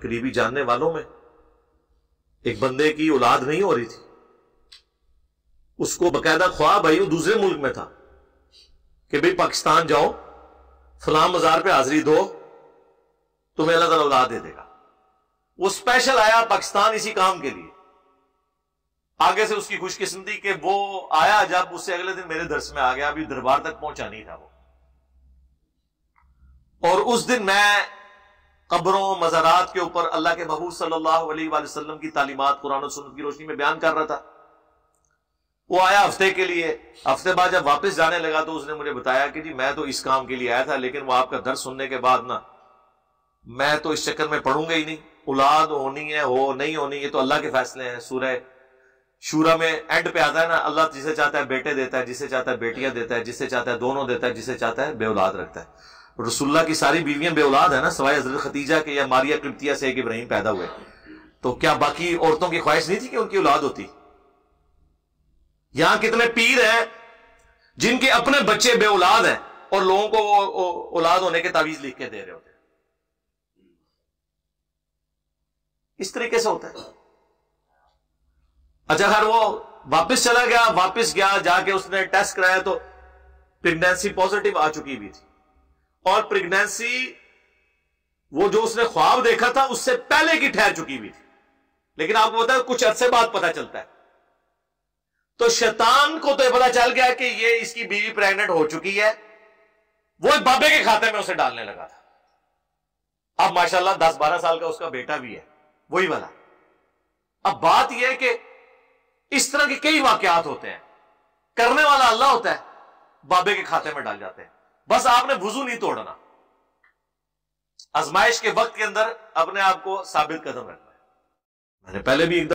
قریبی جاننے والوں میں ایک بندے کی اولاد نہیں ہو رہی تھی، اس کو باقاعدہ خواب آئی، وہ دوسرے ملک میں تھا کہ بھئی پاکستان جاؤ، فلاں مزار پہ حاضری دو، تمہیں اللہ تعالیٰ اولاد دے دے گا۔ وہ اسپیشل آیا پاکستان اسی کام کے لیے۔ آگے سے اس کی خوش قسمتی کہ وہ آیا جب اس سے اگلے دن میرے درس میں آ گیا، ابھی دربار تک پہنچا نہیں تھا وہ۔ اور اس دن میں قبروں مزارات کے اوپر اللہ کے محبوب صلی اللہ علیہ وآلہ وسلم کی تعلیمات قرآن و سنت کی روشنی میں بیان کر رہا تھا۔ وہ آیا ہفتے کے لیے، ہفتے بعد جب واپس جانے لگا تو اس نے مجھے بتایا کہ جی میں تو اس کام کے لیے آیا تھا، لیکن وہ آپ کا درس سننے کے بعد نا میں تو اس چکر میں پڑھوں گا ہی نہیں، اولاد ہونی ہے ہو نہیں ہونی یہ تو اللہ کے فیصلے ہیں۔ سورہ شورا میں اینڈ پہ آتا ہے نا، اللہ جسے چاہتا ہے بیٹے دیتا ہے، جسے چاہتا ہے بیٹیاں دیتا ہے، جسے چاہتا ہے دونوں دیتا ہے، جسے چاہتا ہے بے اولاد رکھتا ہے۔ رسول اللہ کی ساری بیویاں بے اولاد ہیں نا، سوائے حضرت خدیجہ کے یا ماریہ قبطیہ سے ایک ابراہیم پیدا ہوئے، تو کیا باقی عورتوں کی خواہش نہیں تھی کہ ان کی اولاد ہوتی؟ یہاں کتنے پیر ہیں جن کے اپنے بچے بے اولاد ہیں اور لوگوں کو وہ اولاد ہونے کے تعویذ لکھ کے دے رہے ہوتے ہیں۔ اس طریقے سے ہوتا ہے۔ اچھا خیر وہ واپس چلا گیا، واپس گیا جا کے اس نے ٹیسٹ کرایا تو پریگنینسی پازیٹیو آ چکی بھی تھی، اور پریگنینسی وہ جو اس نے خواب دیکھا تھا اس سے پہلے کی ٹھہر چکی بھی تھی، لیکن آپ کو پتا ہے کچھ عرصے بعد پتا چلتا ہے۔ تو شیطان کو تو یہ پتا چل گیا کہ یہ اس کی بیوی پریگننٹ ہو چکی ہے، وہ ایک بابے کے کھاتے میں اسے ڈالنے لگا تھا۔ اب ماشاءاللہ 10-12 سال کا اس کا بیٹا بھی ہے وہی والا۔ اب بات یہ ہے کہ اس طرح کے کئی واقعات ہوتے ہیں، کرنے والا اللہ ہوتا ہے، بابے کے کھاتے میں ڈال جاتے ہیں۔ بس آپ نے وضو نہیں توڑنا، آزمائش کے وقت کے اندر اپنے آپ کو ثابت قدم رکھنا ہے۔ میں نے پہلے بھی ایک